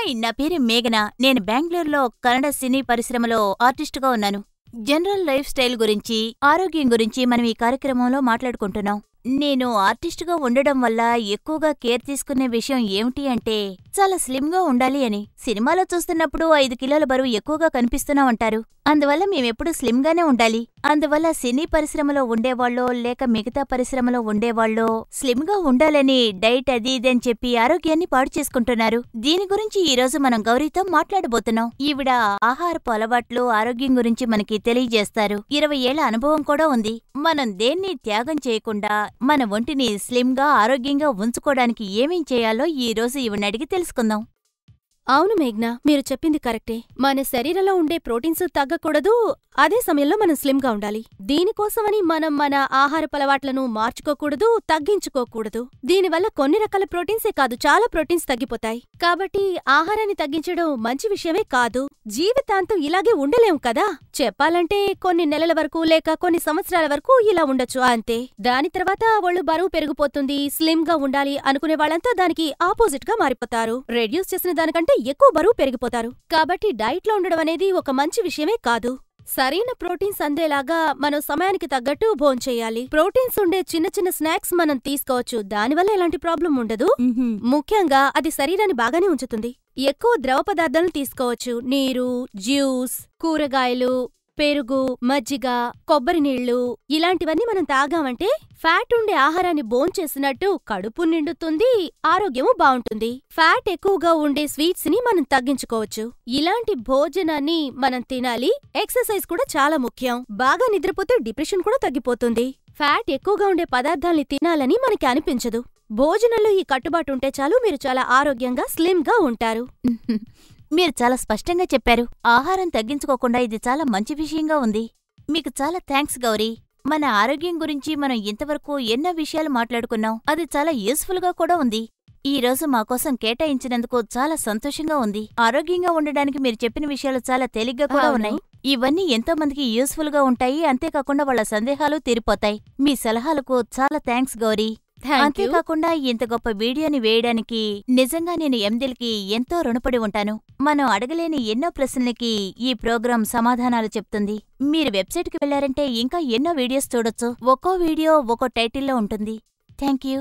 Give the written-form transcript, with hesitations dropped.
Hi, నా పేరు మేఘన. నేను బెంగళూరులో కన్నడ సినీ పరిశ్రమలో ఆర్టిస్టుగా ఉన్నాను. జనరల్ లైఫ్ స్టైల్ గురించి, ఆరోగ్యం గురించి మనం ఈ కార్యక్రమంలో మాట్లాడుకుంటున్నాం. నేను ఆర్టిస్టుగా ఉండడం వల్ల ఎక్కువగా కేర్ తీసుకునే విషయం ఏమిటి అంటే, చాలా స్లిమ్గా ఉండాలి అని. సినిమాలో చూస్తున్నప్పుడు 5 కిలోల బరువు ఎక్కువగా కనిపిస్తున్నామంటారు. అందువల్ల మేమెప్పుడూ స్లిమ్గానే ఉండాలి. అందువల్ల సినీ పరిశ్రమలో ఉండేవాళ్ళో లేక మిగతా పరిశ్రమలో ఉండేవాళ్ళో స్లిమ్గా ఉండాలని డైట్ అది ఇది అని చెప్పి ఆరోగ్యాన్ని పాడు చేసుకుంటున్నారు. దీని గురించి ఈరోజు మనం గౌరీతో మాట్లాడబోతున్నాం. ఈవిడ ఆహారపు అలవాట్లు, ఆరోగ్యం గురించి మనకి తెలియజేస్తారు. 20 ఏళ్ల అనుభవం కూడా ఉంది. మనం దేన్ని త్యాగం చేయకుండా మన ఒంటిని స్లిమ్గా, ఆరోగ్యంగా ఉంచుకోవడానికి ఏమేం చేయాలో ఈరోజు ఈవిడనడిగి తెలుసుకుందాం. అవును మేఘ్నా, మీరు చెప్పింది కరెక్టే. మన శరీరంలో ఉండే ప్రోటీన్స్ తగ్గకూడదు, అదే సమయంలో మనం స్లిమ్గా ఉండాలి. దీనికోసమని మనం మన ఆహారపలవాట్లను మార్చుకోకూడదు, తగ్గించుకోకూడదు. దీనివల్ల కొన్ని రకాల ప్రోటీన్సే కాదు, చాలా ప్రోటీన్స్ తగ్గిపోతాయి. కాబట్టి ఆహారాన్ని తగ్గించడం మంచి విషయమే కాదు. జీవితాంతం ఇలాగే ఉండలేం కదా. చెప్పాలంటే కొన్ని నెలల వరకు లేక కొన్ని సంవత్సరాల వరకు ఇలా ఉండొచ్చు అంతే. దాని తర్వాత ఒళ్ళు బరువు పెరిగిపోతుంది. స్లిమ్గా ఉండాలి అనుకునే వాళ్ళంతా దానికి ఆపోజిట్ గా మారిపోతారు. రెడ్యూస్ చేసిన దానికంటే ఎక్కువ బరువు పెరిగిపోతారు. కాబట్టి డైట్లో ఉండడం అనేది ఒక మంచి విషయమే కాదు. సరైన ప్రోటీన్స్ అందేలాగా మనం సమయానికి తగ్గట్టు భోంచేయాలి. ప్రోటీన్స్ ఉండే చిన్న చిన్న స్నాక్స్ మనం తీసుకోవచ్చు. దానివల్ల ఎలాంటి ప్రాబ్లం ఉండదు. ముఖ్యంగా అది శరీరాన్ని బాగానే ఉంచుతుంది. ఎక్కువ ద్రవ పదార్థాలను తీసుకోవచ్చు. నీరు, జ్యూస్, కూరగాయలు, పెరుగు, మజ్జిగ, కొబ్బరి నీళ్లు ఇలాంటివన్నీ మనం తాగామంటే ఫ్యాట్ ఉండే ఆహారాన్ని భోంచేసినట్టు కడుపు నిండుతుంది, ఆరోగ్యము బావుంటుంది. ఫ్యాట్ ఎక్కువగా ఉండే స్వీట్స్ ని మనం తగ్గించుకోవచ్చు. ఇలాంటి భోజనాన్ని మనం తినాలి. ఎక్సర్సైజ్ కూడా చాలా ముఖ్యం. బాగా నిద్రపోతే డిప్రెషన్ కూడా తగ్గిపోతుంది. ఫ్యాట్ ఎక్కువగా ఉండే పదార్థాల్ని తినాలని మనకి అనిపించదు. భోజనంలో ఈ కట్టుబాటుంటే చాలు, మీరు చాలా ఆరోగ్యంగా, స్లిమ్గా ఉంటారు. మీరు చాలా స్పష్టంగా చెప్పారు. ఆహారం తగ్గించుకోకుండా ఇది చాలా మంచి విషయంగా ఉంది. మీకు చాలా థ్యాంక్స్ గౌరీ. మన ఆరోగ్యం గురించి మనం ఇంతవరకు ఎన్నో విషయాలు మాట్లాడుకున్నాం. అది చాలా యూస్ఫుల్గా కూడా ఉంది. ఈ రోజు మాకోసం కేటాయించినందుకు చాలా సంతోషంగా ఉంది. ఆరోగ్యంగా ఉండడానికి మీరు చెప్పిన విషయాలు చాలా తేలిగ్గా కూడా ఉన్నాయి. ఇవన్నీ ఎంతో మందికి యూస్ఫుల్గా ఉంటాయి. అంతేకాకుండా వాళ్ళ సందేహాలు తీరిపోతాయి. మీ సలహాలకు చాలా థ్యాంక్స్ గౌరీ. అంతేకాకుండా ఇంత గొప్ప వీడియోని వేయడానికి నిజంగా నేను ఎందిల్కి ఎంతో రుణపడి ఉంటాను. మనం అడగలేని ఎన్నో ప్రశ్నలకి ఈ ప్రోగ్రాం సమాధానాలు చెప్తుంది. మీరు వెబ్సైట్కి వెళ్లారంటే ఇంకా ఎన్నో వీడియోస్ చూడొచ్చు. ఒక్కో వీడియో ఒక్కో టైటిల్లో ఉంటుంది. Thank you.